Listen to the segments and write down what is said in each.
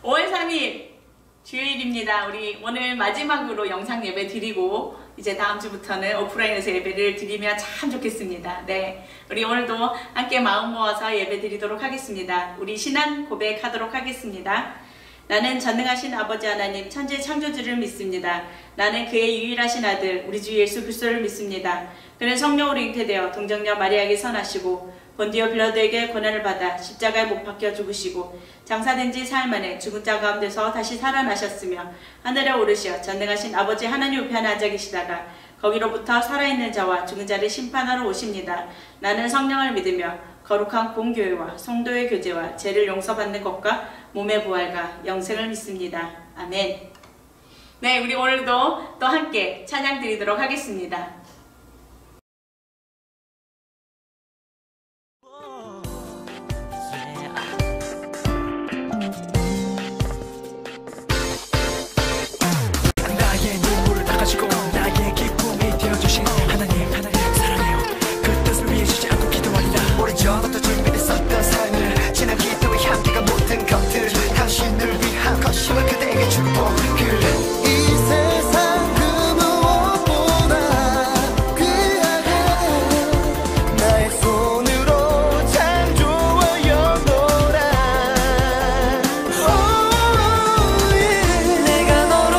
5월 3일 주일입니다. 우리 오늘 마지막으로 영상 예배 드리고 이제 다음 주부터는 오프라인에서 예배를 드리면 참 좋겠습니다. 네, 우리 오늘도 함께 마음 모아서 예배 드리도록 하겠습니다. 우리 신앙 고백하도록 하겠습니다. 나는 전능하신 아버지 하나님 천지 창조주를 믿습니다. 나는 그의 유일하신 아들 우리 주 예수 그리스도를 믿습니다. 그는 성령으로 잉태되어 동정녀 마리아에게 선하시고 본디오 빌라도에게 고난을 받아 십자가에 못 박혀 죽으시고 장사된 지 사흘 만에 죽은 자 가운데서 다시 살아나셨으며 하늘에 오르시어 전능하신 아버지 하나님 우편에 앉아 계시다가 거기로부터 살아있는 자와 죽은 자를 심판하러 오십니다. 나는 성령을 믿으며 거룩한 공교회와 성도의 교제와 죄를 용서받는 것과 몸의 부활과 영생을 믿습니다. 아멘. 네, 우리 오늘도 또 함께 찬양 드리도록 하겠습니다. 나의 눈물을 닦아주고 나의 기쁨이 되어주신 하나님 사랑해요. 그 뜻을 위해 쉬지 않고 기도하리라. 오래전부터 준비됐었던 삶을 지난 기도의 한계가 모든 것들 당신을 위한 거심을 그대에게 축복을 이 세상 그 무엇보다 귀하게 나의 손으로 창조하였노라. 내가 너로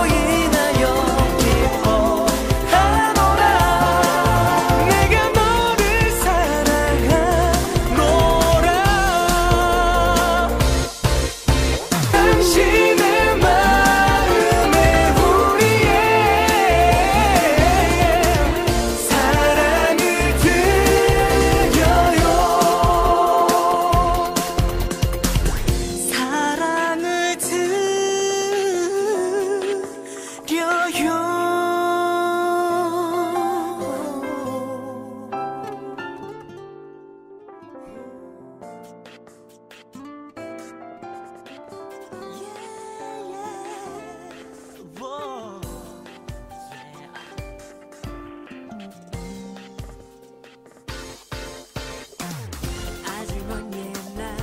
인하여 기뻐하노라. 내가 너를 사랑하노라. 당신의 마음에 우리의 사랑을 드려요. 사랑을 아주 먼 옛날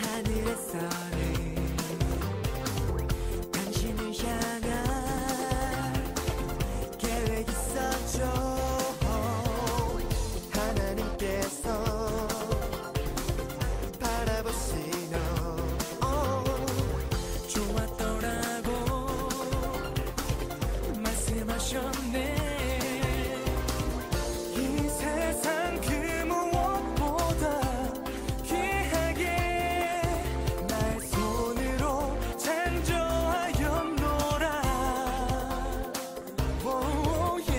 하늘에서는 당신을 향한 계획이 있었죠. 하나님께서 바라보시며 좋았더라고 말씀하셨네. 이 세상 그 무엇보다 귀하게 나의 손으로 창조하였노라. 오, 예.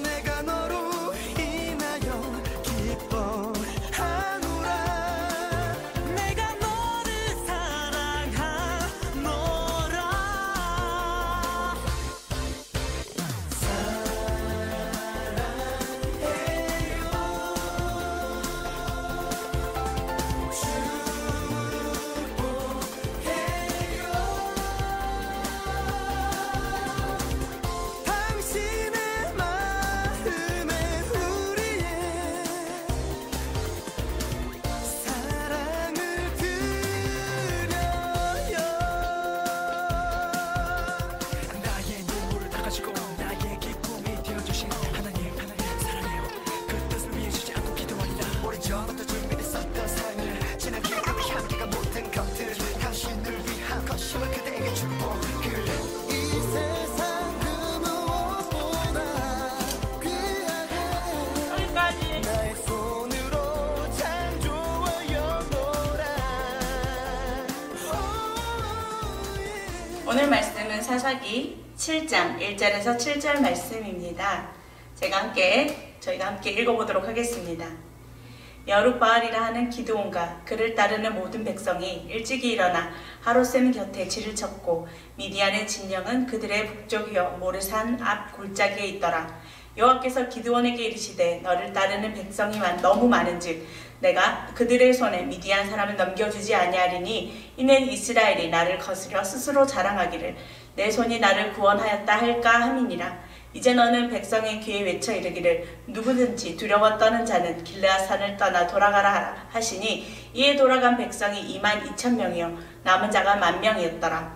내가 너로 인하여 기뻐하노라. 내가 너를 사랑하노라. 당신의 마음에 우리의 사랑을 드려요. 나의 눈물을 닦아주고 나의 기쁨이 되어주신 하나님 사랑해요. 그 뜻을 위해 쉬지 않고 기도하리라. 오래전부터 준비됐었던 삶을 지난 기도의 한계가 모든 것들 당신을 위한 거심을 그대에게 축복을 이 세상 그 무엇보다 귀하게 여기까지. 나의 손으로 창조하였노라. 오늘 말씀은 사사기 7장 1절에서 7절 말씀입니다. 저희가 함께 읽어보도록 하겠습니다. 여룻바알이라 하는 기드온과 그를 따르는 모든 백성이 일찍이 일어나 하롯셈 곁에 진을 쳤고 미디안의 진영은 그들의 북쪽이여 모르산 앞 골짜기에 있더라. 여호와께서 기드온에게 이르시되 너를 따르는 백성이 너무 많은즉 내가 그들의 손에 미디안 사람을 넘겨주지 아니하리니 이는 이스라엘이 나를 거스려 스스로 자랑하기를 내 손이 나를 구원하였다 할까 함이니라. 이제 너는 백성의 귀에 외쳐 이르기를 누구든지 두려워 떠는 자는 길르앗산을 떠나 돌아가라 하라 하시니 이에 돌아간 백성이 22,000명이요 남은 자가 10,000명이었더라.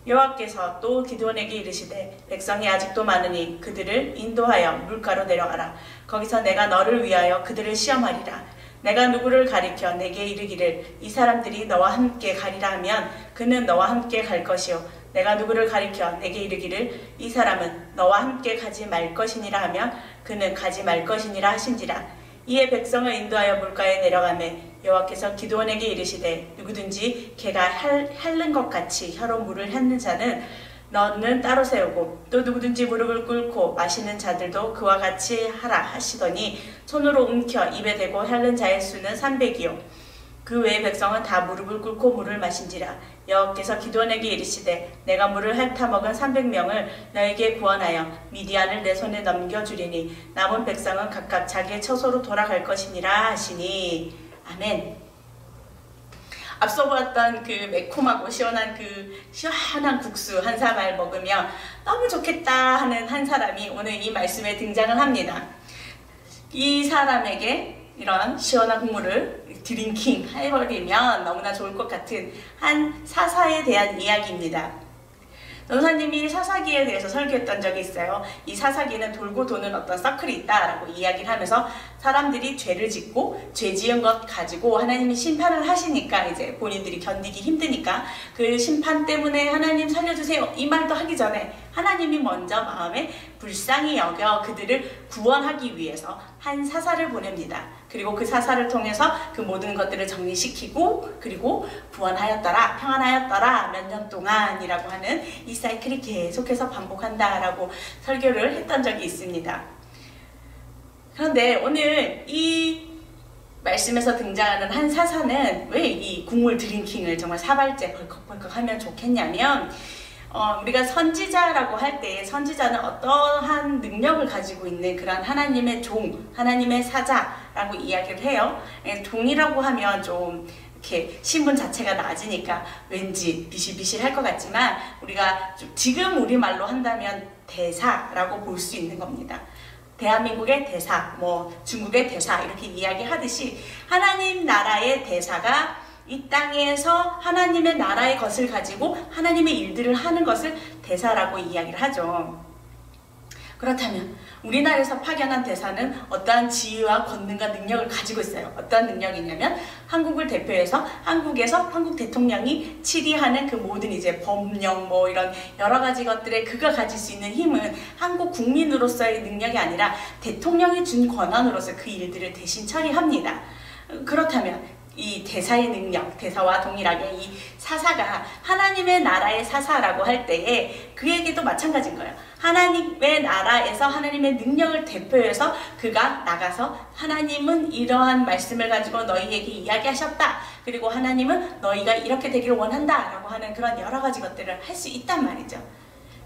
여호와께서 또 기드온에게 이르시되 백성이 아직도 많으니 그들을 인도하여 물가로 내려가라. 거기서 내가 너를 위하여 그들을 시험하리라. 내가 누구를 가리켜 내게 이르기를 이 사람들이 너와 함께 가리라 하면 그는 너와 함께 갈 것이요 내가 누구를 가리켜 내게 이르기를 이 사람은 너와 함께 가지 말 것이니라 하면 그는 가지 말 것이니라 하신지라. 이에 백성을 인도하여 물가에 내려가매 여호와께서 기드온에게 이르시되 누구든지 개가 핥는 것 같이 혀로 물을 핥는 자는 너는 따로 세우고 또 누구든지 무릎을 꿇고 마시는 자들도 그와 같이 하라 하시더니 손으로 움켜 입에 대고 핥는 자의 수는 300이요 그 외의 백성은 다 무릎을 꿇고 물을 마신지라. 여호와께서 기드온에게 이르시되 내가 물을 핥아 먹은 300명을 너에게 구원하여 미디안을 내 손에 넘겨주리니 남은 백성은 각각 자기의 처소로 돌아갈 것이니라 하시니. 아멘. 앞서 보았던 그 매콤하고 시원한 국수 한 사발 먹으며 너무 좋겠다 하는 한 사람이 오늘 이 말씀에 등장을 합니다. 이 사람에게 이런 시원한 국물을 드링킹 해버리면 너무나 좋을 것 같은 한 사사에 대한 이야기입니다. 전도사님이 사사기에 대해서 설교했던 적이 있어요. 이 사사기는 돌고 도는 어떤 서클이 있다라고 이야기를 하면서 사람들이 죄를 짓고 죄 지은 것 가지고 하나님이 심판을 하시니까 이제 본인들이 견디기 힘드니까 그 심판 때문에 하나님 살려주세요 이 말도 하기 전에 하나님이 먼저 마음에 불쌍히 여겨 그들을 구원하기 위해서 한 사사를 보냅니다. 그리고 그 사사를 통해서 그 모든 것들을 정리시키고 그리고 구원하였더라 평안하였더라 몇 년 동안이라고 하는 이 사이클이 계속해서 반복한다라고 설교를 했던 적이 있습니다. 그런데 오늘 이 말씀에서 등장하는 한 사사는 왜 이 국물 드링킹을 정말 사발째 벌컥벌컥 하면 좋겠냐면 우리가 선지자라고 할 때 선지자는 어떠한 능력을 가지고 있는 그런 하나님의 종, 하나님의 사자라고 이야기를 해요. 종이라고 하면 좀 이렇게 신분 자체가 낮으니까 왠지 비실비실할 것 같지만 우리가 좀 지금 우리말로 한다면 대사라고 볼 수 있는 겁니다. 대한민국의 대사, 중국의 대사 이렇게 이야기하듯이 하나님 나라의 대사가 이 땅에서 하나님의 나라의 것을 가지고 하나님의 일들을 하는 것을 대사라고 이야기를 하죠. 그렇다면 우리나라에서 파견한 대사는 어떠한 지위와 권능과 능력을 가지고 있어요. 어떠한 능력이냐면 한국을 대표해서 한국에서 한국 대통령이 치리하는 그 모든 이제 법령 이런 여러 가지 것들에 그가 가질 수 있는 힘은 한국 국민으로서의 능력이 아니라 대통령이 준 권한으로서 그 일들을 대신 처리합니다. 그렇다면 이 대사의 능력, 대사와 동일하게 이 사사가 하나님의 나라의 사사라고 할 때에 그에게도 마찬가지인 거예요. 하나님의 나라에서 하나님의 능력을 대표해서 그가 나가서 하나님은 이러한 말씀을 가지고 너희에게 이야기하셨다. 그리고 하나님은 너희가 이렇게 되기를 원한다 라고 하는 그런 여러 가지 것들을 할 수 있단 말이죠.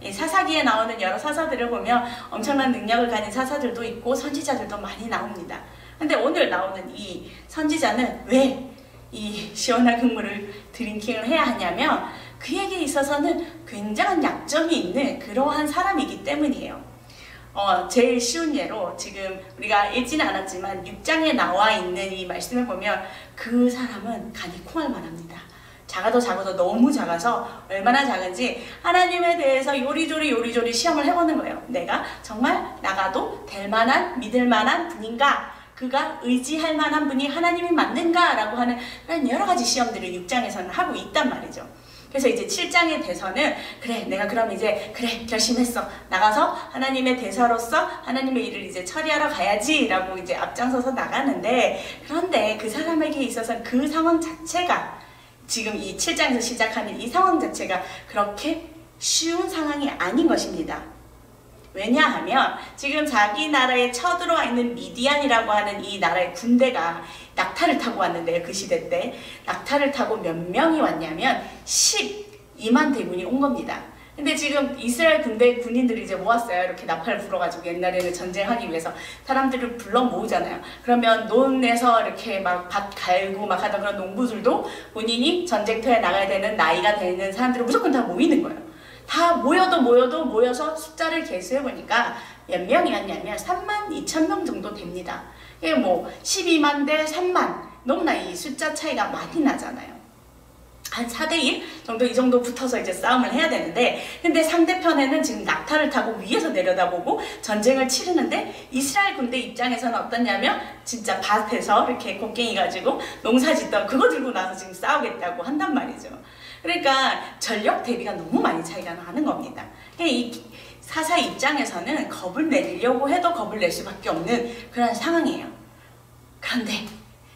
이 사사기에 나오는 여러 사사들을 보면 엄청난 능력을 가진 사사들도 있고 선지자들도 많이 나옵니다. 근데 오늘 나오는 이 선지자는 왜 이 시원한 국물을 드링킹을 해야 하냐면 그에게 있어서는 굉장한 약점이 있는 그러한 사람이기 때문이에요. 제일 쉬운 예로 지금 우리가 읽지는 않았지만 6장에 나와 있는 이 말씀을 보면 그 사람은 간이 콩알만 합니다. 작아도 너무 작아서 얼마나 작은지 하나님에 대해서 요리조리 시험을 해보는 거예요. 내가 정말 나가도 될 만한 믿을 만한 분인가? 그가 의지할 만한 분이 하나님이 맞는가? 라고 하는 그런 여러 가지 시험들을 6장에서는 하고 있단 말이죠. 그래서 이제 7장에 돼서는 그래 내가 그럼 이제 그래 결심했어 나가서 하나님의 대사로서 하나님의 일을 이제 처리하러 가야지 라고 이제 앞장서서 나가는데 그런데 그 사람에게 있어서 그 상황 자체가 지금 이 7장에서 시작하는 이 상황 자체가 그렇게 쉬운 상황이 아닌 것입니다. 왜냐하면 지금 자기 나라에 쳐들어와 있는 미디안이라고 하는 이 나라의 군대가 낙타를 타고 왔는데요. 그 시대 때 낙타를 타고 몇 명이 왔냐면 12만 대군이 온 겁니다. 근데 지금 이스라엘 군대 군인들이 이제 모았어요. 이렇게 나팔을 불어가지고 옛날에는 전쟁하기 위해서 사람들을 불러 모으잖아요. 그러면 논에서 이렇게 막 밭 갈고 막 하던 그런 농부들도 본인이 전쟁터에 나가야 되는 나이가 되는 사람들을 무조건 다 모이는 거예요. 다 모여서 숫자를 계수해보니까 몇 명이었냐면 32,000명 정도 됩니다. 이게 뭐 12만 대 3만, 너무나 이 숫자 차이가 많이 나잖아요. 한 4대1 정도 이 정도 붙어서 이제 싸움을 해야 되는데, 근데 상대편에는 지금 낙타를 타고 위에서 내려다보고 전쟁을 치르는데, 이스라엘 군대 입장에서는 어떠냐면 진짜 밭에서 이렇게 곡괭이 가지고 농사 짓던 그거 들고 나서 지금 싸우겠다고 한단 말이죠. 그러니까 전력 대비가 너무 많이 차이가 나는 겁니다. 이 사사 입장에서는 겁을 내리려고 해도 겁을 낼 수밖에 없는 그런 상황이에요. 그런데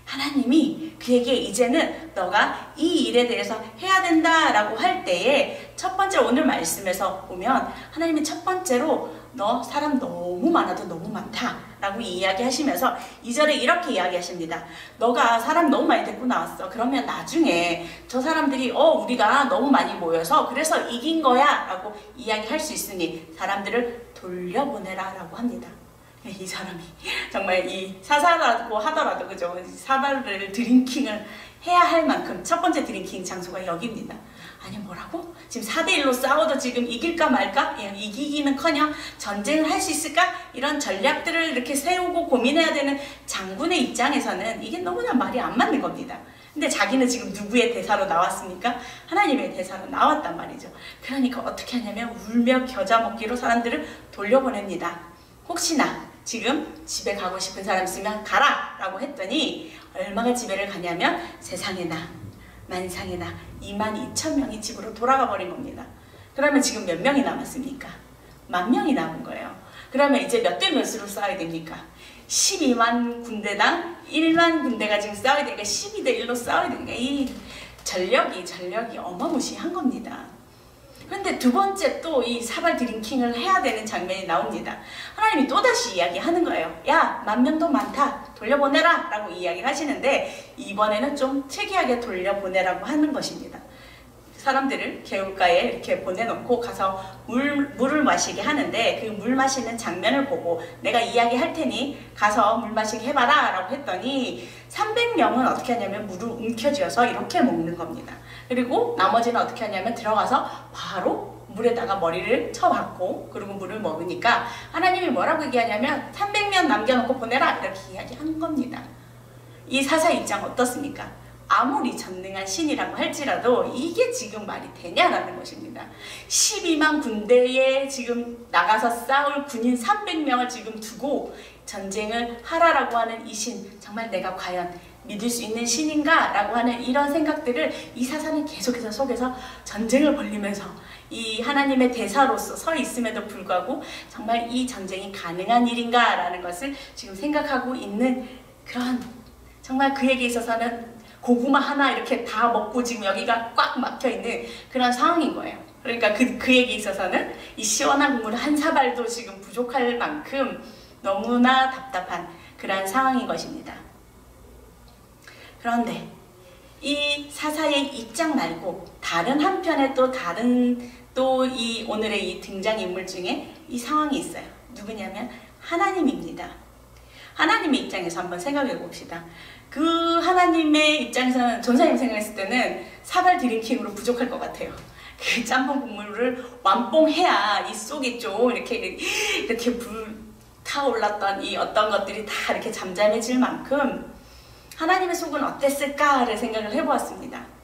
하나님이 그에게 이제는 너가 이 일에 대해서 해야 된다라고 할 때에, 첫 번째 오늘 말씀에서 보면 하나님이 첫 번째로 너 사람 너무 많아도 너무 많다 라고 이야기하시면서 2절에 이렇게 이야기하십니다. 너가 사람 너무 많이 데리고 나왔어. 그러면 나중에 저 사람들이 우리가 너무 많이 모여서 그래서 이긴 거야 라고 이야기할 수 있으니 사람들을 돌려보내라 라고 합니다. 이 사람이 정말 이 사사라고 하더라도 그죠? 사발을 드링킹을 해야 할 만큼 첫 번째 드링킹 장소가 여기입니다. 아니 뭐라고? 지금 4대1로 싸워도 지금 이길까 말까? 이기기는커녕 전쟁을 할 수 있을까? 이런 전략들을 이렇게 세우고 고민해야 되는 장군의 입장에서는 이게 너무나 말이 안 맞는 겁니다. 근데 자기는 지금 누구의 대사로 나왔습니까? 하나님의 대사로 나왔단 말이죠. 그러니까 어떻게 하냐면 울며 겨자 먹기로 사람들을 돌려보냅니다. 혹시나 지금 집에 가고 싶은 사람 있으면 가라 라고 했더니 얼마가 집에를 가냐면 세상에나 만상에나 22,000명이 집으로 돌아가 버린 겁니다. 그러면 지금 몇 명이 남았습니까? 10,000명이 남은 거예요. 그러면 이제 몇 대 몇으로 싸워야 됩니까? 12만 군대당 1만 군대가 지금 싸워야 되니까 12대 1로 싸워야 되니까 이 전력이 어마무시한 겁니다. 그런데 두 번째 또 이 사발 드링킹을 해야 되는 장면이 나옵니다. 하나님이 또다시 이야기하는 거예요. 야, 10,000명도 많다. 돌려보내라 라고 이야기를 하시는데, 이번에는 좀 특이하게 돌려보내라고 하는 것입니다. 사람들을 개울가에 이렇게 보내놓고 가서 물을 마시게 하는데, 그 물 마시는 장면을 보고 내가 이야기할 테니 가서 물 마시게 해봐라 라고 했더니 300명은 어떻게 하냐면 물을 움켜쥐어서 이렇게 먹는 겁니다. 그리고 나머지는 어떻게 하냐면 들어가서 바로 물에다가 머리를 쳐박고 그리고 물을 먹으니까 하나님이 뭐라고 얘기하냐면 300명 남겨놓고 보내라 이렇게 이야기한 겁니다. 이 사사 입장 어떻습니까? 아무리 전능한 신이라고 할지라도 이게 지금 말이 되냐라는 것입니다. 12만 군대에 지금 나가서 싸울 군인 300명을 지금 두고 전쟁을 하라라고 하는 이 신, 정말 내가 과연 믿을 수 있는 신인가? 라고 하는 이런 생각들을 이 사사는 계속해서 속에서 전쟁을 벌리면서 이 하나님의 대사로서 서 있음에도 불구하고 정말 이 전쟁이 가능한 일인가? 라는 것을 지금 생각하고 있는 그런, 정말 그에게 있어서는 고구마 하나 이렇게 다 먹고 지금 여기가 꽉 막혀있는 그런 상황인 거예요. 그러니까 그에게 있어서는 이 시원한 국물 한 사발도 지금 부족할 만큼 너무나 답답한 그런 상황인 것입니다. 그런데 이 사사의 입장 말고 다른 한편에 또 이 오늘의 이 등장인물 중에 이 상황이 있어요. 누구냐면 하나님입니다. 하나님의 입장에서 한번 생각해 봅시다. 그 하나님의 입장에서는 전사님 생각했을 때는 사발 드링킹으로 부족할 것 같아요. 그 짬뽕 국물을 완뽕해야 이 속이 좀 이렇게 불타올랐던 이 어떤 것들이 다 이렇게 잠잠해질 만큼 하나님의 속은 어땠을까를 생각을 해보았습니다.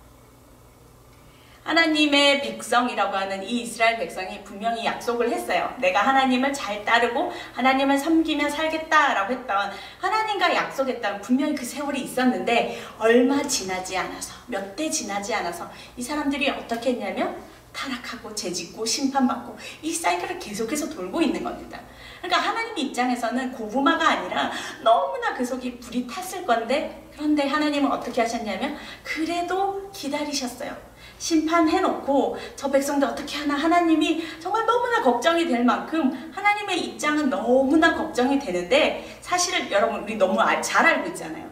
하나님의 백성이라고 하는 이 이스라엘 백성이 분명히 약속을 했어요. 내가 하나님을 잘 따르고 하나님을 섬기며 살겠다라고 했던, 하나님과 약속했던 분명히 그 세월이 있었는데 얼마 지나지 않아서, 몇 대 지나지 않아서 이 사람들이 어떻게 했냐면 타락하고 죄짓고 심판받고 이 사이클을 계속해서 돌고 있는 겁니다. 그러니까 하나님 입장에서는 고구마가 아니라 너무나 그 속이 불이 탔을 건데, 그런데 하나님은 어떻게 하셨냐면 그래도 기다리셨어요. 심판해놓고 저 백성들 어떻게 하나, 하나님이 정말 너무나 걱정이 될 만큼 하나님의 입장은 너무나 걱정이 되는데, 사실 여러분 우리 너무 잘 알고 있잖아요.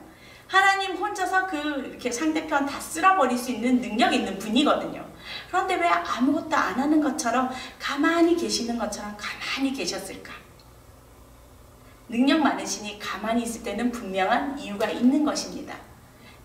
하나님 혼자서 이렇게 상대편 다 쓸어버릴 수 있는 능력 있는 분이거든요. 그런데 왜 아무것도 안 하는 것처럼 가만히 계시는 것처럼 가만히 계셨을까? 능력 많으시니 가만히 있을 때는 분명한 이유가 있는 것입니다.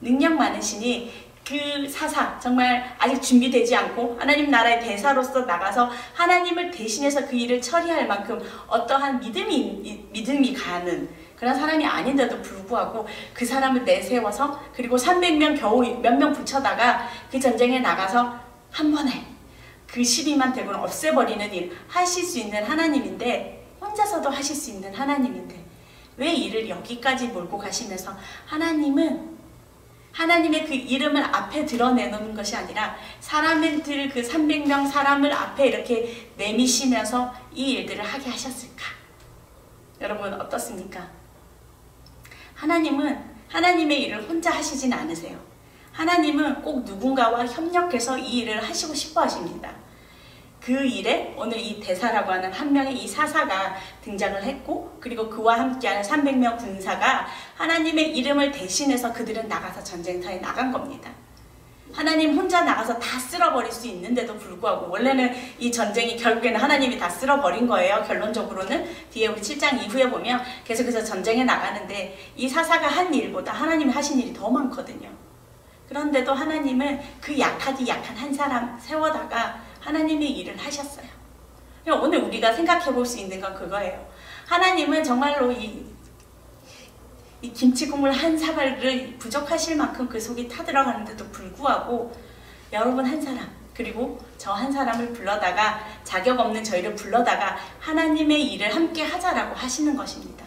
능력 많으시니 그 사사 정말 아직 준비되지 않고 하나님 나라의 대사로서 나가서 하나님을 대신해서 그 일을 처리할 만큼 어떠한 믿음이 가는 그런 사람이 아닌데도 불구하고 그 사람을 내세워서 그리고 300명 겨우 몇 명 붙여다가 그 전쟁에 나가서 한 번에 그 12만 대군을 없애버리는 일 하실 수 있는 하나님인데, 혼자서도 하실 수 있는 하나님인데 왜 이를 여기까지 몰고 가시면서 하나님의 그 이름을 앞에 드러내놓는 것이 아니라 사람들 그 300명 사람을 앞에 이렇게 내미시면서 이 일들을 하게 하셨을까? 여러분 어떻습니까? 하나님은 하나님의 일을 혼자 하시진 않으세요. 하나님은 꼭 누군가와 협력해서 이 일을 하시고 싶어 하십니다. 그 일에 오늘 이 대사라고 하는 한 명의 이 사사가 등장을 했고, 그리고 그와 함께하는 300명 군사가 하나님의 이름을 대신해서 그들은 나가서 전쟁터에 나간 겁니다. 하나님 혼자 나가서 다 쓸어버릴 수 있는데도 불구하고, 원래는 이 전쟁이 결국에는 하나님이 다 쓸어버린 거예요. 결론적으로는 뒤에 우리 7장 이후에 보면 계속해서 전쟁에 나가는데 이 사사가 한 일보다 하나님이 하신 일이 더 많거든요. 그런데도 하나님은 그 약하디 약한 한 사람 세워다가 하나님의 일을 하셨어요. 오늘 우리가 생각해 볼 수 있는 건 그거예요. 하나님은 정말로 이 김치 국물 한 사발을 부족하실 만큼 그 속이 타들어가는데도 불구하고 여러분 한 사람, 그리고 저 한 사람을 불러다가, 자격 없는 저희를 불러다가 하나님의 일을 함께 하자라고 하시는 것입니다.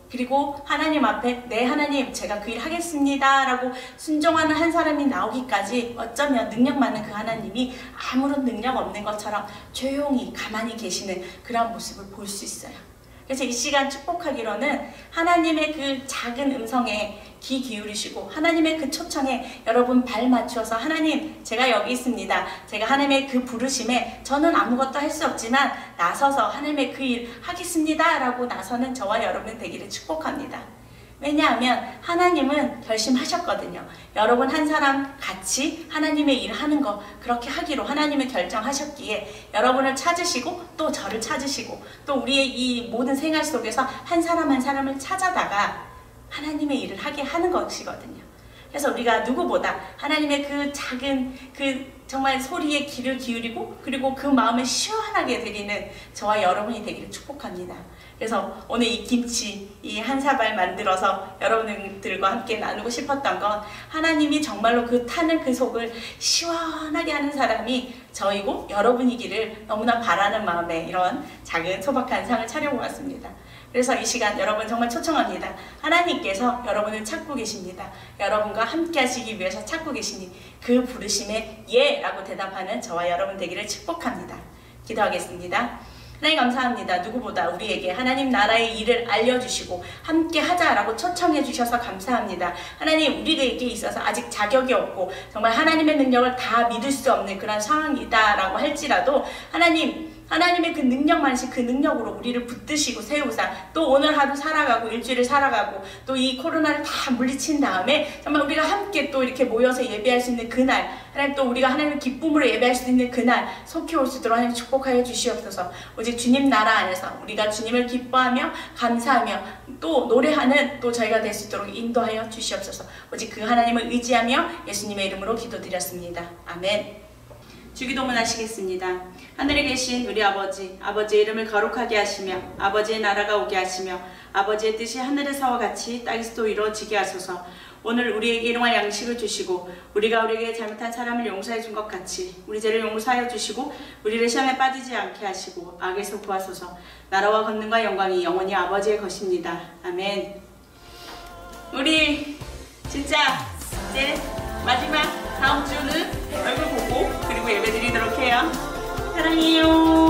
그리고 하나님 앞에 네 하나님 제가 그 일 하겠습니다 라고 순종하는 한 사람이 나오기까지 어쩌면 능력 많은 그 하나님이 아무런 능력 없는 것처럼 조용히 가만히 계시는 그런 모습을 볼 수 있어요. 그래서 이 시간 축복하기로는 하나님의 그 작은 음성에 귀 기울이시고 하나님의 그 초청에 여러분 발 맞추어서, 하나님 제가 여기 있습니다. 제가 하나님의 그 부르심에 저는 아무것도 할 수 없지만 나서서 하나님의 그 일 하겠습니다 라고 나서는 저와 여러분 되기를 축복합니다. 왜냐하면 하나님은 결심하셨거든요. 여러분 한 사람 같이 하나님의 일을 하는 거 그렇게 하기로 하나님은 결정하셨기에 여러분을 찾으시고 또 저를 찾으시고 또 우리의 이 모든 생활 속에서 한 사람 한 사람을 찾아다가 하나님의 일을 하게 하는 것이거든요. 그래서 우리가 누구보다 하나님의 그 작은 그 정말 소리에 귀를 기울이고 그리고 그 마음을 시원하게 드리는 저와 여러분이 되기를 축복합니다. 그래서 오늘 이 김치 이 한 사발 만들어서 여러분들과 함께 나누고 싶었던 건, 하나님이 정말로 그 타는 그 속을 시원하게 하는 사람이 저이고 여러분이기를 너무나 바라는 마음에 이런 작은 소박한 상을 차려보았습니다. 그래서 이 시간 여러분 정말 초청합니다. 하나님께서 여러분을 찾고 계십니다. 여러분과 함께 하시기 위해서 찾고 계시니 그 부르심에 예 라고 대답하는 저와 여러분 되기를 축복합니다. 기도하겠습니다. 하나님 감사합니다. 누구보다 우리에게 하나님 나라의 일을 알려주시고 함께 하자라고 초청해 주셔서 감사합니다. 하나님 우리에게 있어서 아직 자격이 없고 정말 하나님의 능력을 다 믿을 수 없는 그런 상황이다라고 할지라도 하나님의 그 능력 많으신 그 능력으로 우리를 붙드시고 세우사 또 오늘 하루 살아가고 일주일을 살아가고 또 이 코로나를 다 물리친 다음에 정말 우리가 함께 또 이렇게 모여서 예배할 수 있는 그날, 하나님 또 우리가 하나님의 기쁨으로 예배할 수 있는 그날 속히 올 수 있도록 하나님 축복하여 주시옵소서. 오직 주님 나라 안에서 우리가 주님을 기뻐하며 감사하며 또 노래하는 또 저희가 될 수 있도록 인도하여 주시옵소서. 오직 그 하나님을 의지하며 예수님의 이름으로 기도드렸습니다. 아멘. 주기도문 하시겠습니다. 하늘에 계신 우리 아버지, 아버지의 이름을 거룩하게 하시며 아버지의 나라가 오게 하시며 아버지의 뜻이 하늘에서와 같이 땅에서도 이루어지게 하소서. 오늘 우리에게 일용할 양식을 주시고 우리가 우리에게 잘못한 사람을 용서해 준 것 같이 우리 죄를 용서하여 주시고 우리를 시험에 빠지지 않게 하시고 악에서 구하소서. 나라와 권능과 영광이 영원히 아버지의 것입니다. 아멘. 우리 진짜 이제 마지막 다음 주는 얼굴 보고 그리고 예배 드리도록 해요. 사랑해요.